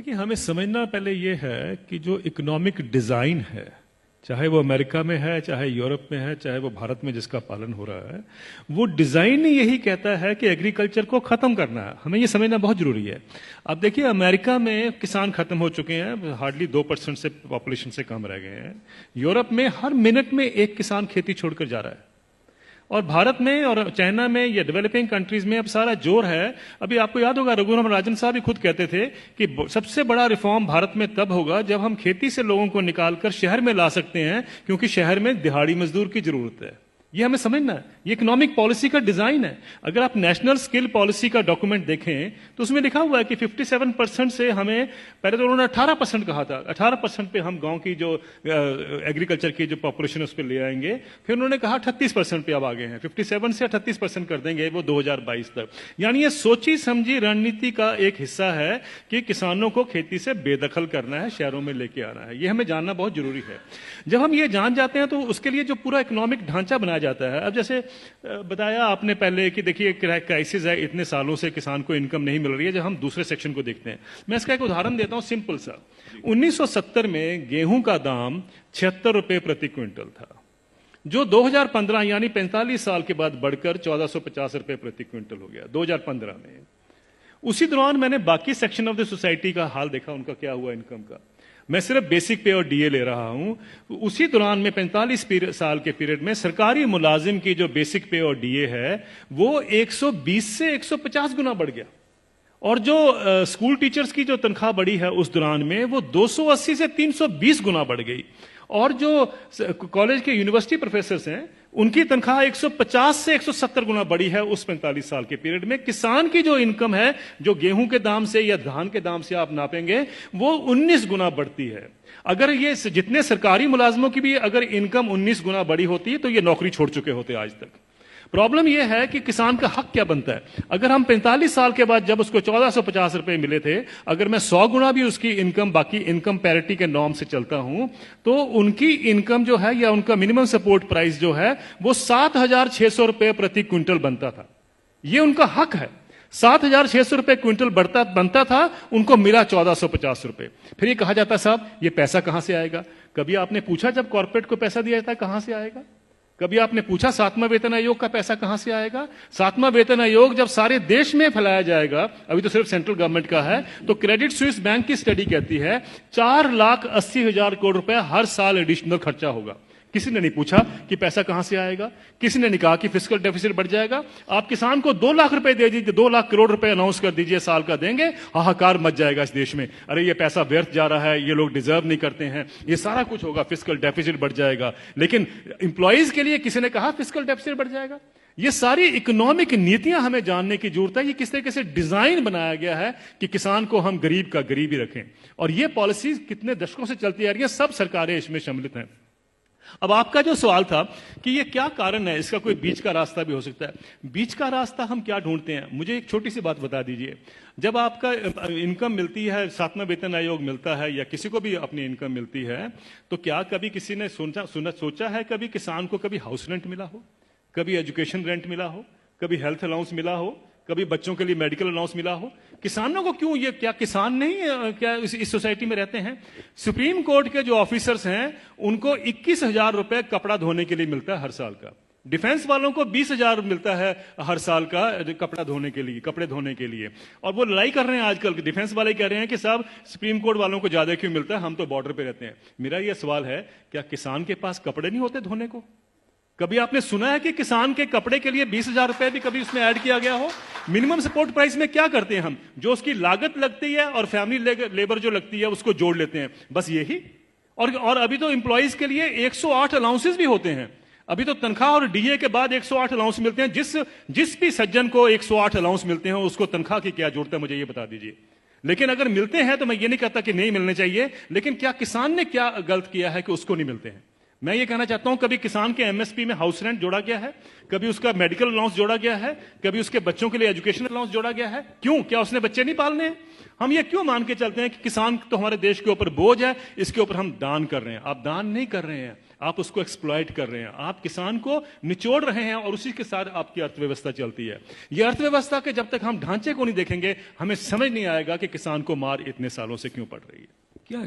देखिए, हमें समझना पहले ये है कि जो इकोनॉमिक डिजाइन है, चाहे वो अमेरिका में है, चाहे यूरोप में है, चाहे वो भारत में जिसका पालन हो रहा है, वो डिजाइन यही कहता है कि एग्रीकल्चर को खत्म करना है। हमें ये समझना बहुत जरूरी है। अब देखिए, अमेरिका में किसान खत्म हो चुके हैं, हार्डली 2% से पॉपुलेशन से कम रह गए हैं। यूरोप में हर मिनट में एक किसान खेती छोड़कर जा रहा है, और भारत में और चाइना में या डेवलपिंग कंट्रीज में अब सारा जोर है। अभी आपको याद होगा, रघुराम राजन साहब भी खुद कहते थे कि सबसे बड़ा रिफॉर्म भारत में तब होगा जब हम खेती से लोगों को निकालकर शहर में ला सकते हैं, क्योंकि शहर में दिहाड़ी मजदूर की जरूरत है। ये हमें समझना है, ये इकोनॉमिक पॉलिसी का डिजाइन है। अगर आप नेशनल स्किल पॉलिसी का डॉक्यूमेंट देखें तो उसमें लिखा हुआ है कि 57% से हमें, पहले तो उन्होंने 18% कहा था, 18% पे हम गांव की जो एग्रीकल्चर की जो पॉपुलेशन उस पर ले आएंगे। फिर उन्होंने कहा 38% पे अब आ गए हैं, 57 से 38% कर देंगे वो 2022 तक। यानी ये सोची समझी रणनीति का एक हिस्सा है कि किसानों को खेती से बेदखल करना है, शहरों में लेके आना है। ये हमें जानना बहुत जरूरी है। जब हम ये जान जाते हैं तो उसके लिए जो पूरा इकोनॉमिक ढांचा बनाया जाता है। अब जैसे बताया आपने पहले कि देखिए क्राइसिस है, इतने सालों से किसान को इनकम नहीं मिल रही है। जब हम दूसरे सेक्शन को देखते हैं, मैं इसका एक उदाहरण देता हूं सिंपल सा। 1970 में गेहूं का दाम 76 रुपए प्रति क्विंटल था, जो 2015 यानी 45 साल के बाद बढ़कर 1450 रुपए प्रति क्विंटल हो गया 2015 में। उसी दौरान मैंने बाकी सेक्शन ऑफ द सोसाइटी का हाल देखा, उनका क्या हुआ इनकम का। मैं सिर्फ बेसिक पे और डीए ले रहा हूं। उसी दौरान में 45 साल के पीरियड में सरकारी मुलाजिम की जो बेसिक पे और डीए है वो 120 से 150 गुना बढ़ गया, और जो स्कूल टीचर्स की जो तनख्वाह बढ़ी है उस दौरान में वो 280 से 320 गुना बढ़ गई। और जो कॉलेज के यूनिवर्सिटी प्रोफेसर्स हैं उनकी तनख्वाह 150 से 170 गुना बढ़ी है उस 45 साल के पीरियड में। किसान की जो इनकम है, जो गेहूं के दाम से या धान के दाम से आप नापेंगे, वो 19 गुना बढ़ती है। अगर ये जितने सरकारी मुलाजमों की भी अगर इनकम 19 गुना बढ़ी होती तो ये नौकरी छोड़ चुके होते आज तक। प्रॉब्लम यह है कि किसान का हक क्या बनता है। अगर हम 45 साल के बाद जब उसको 1450 रुपए मिले थे, अगर मैं 100 गुना भी उसकी इनकम बाकी इनकम पैरिटी के नॉर्म से चलता हूं, तो उनकी इनकम जो है या उनका मिनिमम सपोर्ट प्राइस जो है वो 7600 रुपए प्रति क्विंटल बनता था। ये उनका हक है। 7600 रुपए क्विंटल बनता था, उनको मिला 1450 रुपए। फिर ये कहा जाता साहब ये पैसा कहां से आएगा। कभी आपने पूछा जब कॉर्पोरेट को पैसा दिया जाता है कहां से आएगा? कभी आपने पूछा 7वां वेतन आयोग का पैसा कहां से आएगा? 7वां वेतन आयोग जब सारे देश में फैलाया जाएगा, अभी तो सिर्फ सेंट्रल गवर्नमेंट का है, तो क्रेडिट स्विस बैंक की स्टडी कहती है 4,80,000 करोड़ रुपए हर साल एडिशनल खर्चा होगा। किसी ने नहीं पूछा कि पैसा कहां से आएगा। किसी ने नहीं कहा कि फिस्कल डेफिसिट बढ़ जाएगा। आप किसान को 2 लाख रुपए दे दीजिए, 2 लाख करोड़ रुपए अनाउंस कर दीजिए साल का देंगे, हाहाकार मच जाएगा इस देश में। अरे ये पैसा व्यर्थ जा रहा है, ये लोग डिजर्व नहीं करते हैं, ये सारा कुछ होगा, फिस्कल डेफिसिट बढ़ जाएगा। लेकिन इंप्लॉइज के लिए किसी ने कहा फिस्कल डेफिसिट बढ़ जाएगा? ये सारी इकोनॉमिक नीतियां हमें जानने की जरूरत है। ये किस तरीके से डिजाइन बनाया गया है कि किसान को हम गरीब का गरीब ही रखें, और ये पॉलिसी कितने दशकों से चलती आ रही है, सब सरकारें इसमें सम्मिलित हैं। अब आपका जो सवाल था कि ये क्या कारण है, इसका कोई बीच का रास्ता भी हो सकता है। बीच का रास्ता हम क्या ढूंढते हैं, मुझे एक छोटी सी बात बता दीजिए। जब आपका इनकम मिलती है, 7वां वेतन आयोग मिलता है या किसी को भी अपनी इनकम मिलती है, तो क्या कभी किसी ने सोचा है कभी किसान को कभी हाउस रेंट मिला हो, कभी एजुकेशन रेंट मिला हो, कभी हेल्थ अलाउंस मिला हो, कभी बच्चों के लिए मेडिकल अलाउंस मिला हो? किसानों को क्यों, ये क्या किसान नहीं क्या इस सोसाइटी में रहते हैं? सुप्रीम कोर्ट के जो ऑफिसर्स हैं उनको 21,000 रुपए कपड़ा धोने के लिए मिलता है हर साल का। डिफेंस वालों को 20,000 मिलता है हर साल का कपड़ा धोने के लिए, कपड़े धोने के लिए। और वो लड़ाई कर रहे हैं आजकल, डिफेंस वाले कह रहे हैं कि साहब सुप्रीम कोर्ट वालों को ज्यादा क्यों मिलता है, हम तो बॉर्डर पे रहते हैं। मेरा यह सवाल है, क्या किसान के पास कपड़े नहीं होते धोने को? कभी आपने सुना है कि किसान के कपड़े के लिए 20,000 रुपए भी कभी उसमें ऐड किया गया हो? मिनिमम सपोर्ट प्राइस में क्या करते हैं हम, जो उसकी लागत लगती है और फैमिली लेबर जो लगती है उसको जोड़ लेते हैं, बस यही। और अभी तो एम्प्लॉइज के लिए 108 अलाउंसेस भी होते हैं। अभी तो तनख्वाह और डीए के बाद 108 अलाउंस मिलते हैं। जिस भी सज्जन को 108 अलाउंस मिलते हैं उसको तनख्वाह की क्या जरूरत है, मुझे ये बता दीजिए। लेकिन अगर मिलते हैं तो मैं ये नहीं कहता कि नहीं मिलने चाहिए, लेकिन क्या किसान ने क्या गलत किया है कि उसको नहीं मिलते हैं? मैं ये कहना चाहता हूं, कभी किसान के एमएसपी में हाउस रेंट जोड़ा गया है, कभी उसका मेडिकल अलाउंस जोड़ा गया है, कभी उसके बच्चों के लिए एजुकेशन अलाउंस जोड़ा गया है? क्यों? क्या उसने बच्चे नहीं पालने हैं? हम ये क्यों मान के चलते हैं कि किसान तो हमारे देश के ऊपर बोझ है, इसके ऊपर हम दान कर रहे हैं? आप दान नहीं कर रहे हैं, आप उसको एक्सप्लॉइट कर रहे हैं, आप किसान को निचोड़ रहे हैं और उसी के साथ आपकी अर्थव्यवस्था चलती है। यह अर्थव्यवस्था के जब तक हम ढांचे को नहीं देखेंगे, हमें समझ नहीं आएगा कि किसान को मार इतने सालों से क्यों पड़ रही है। क्या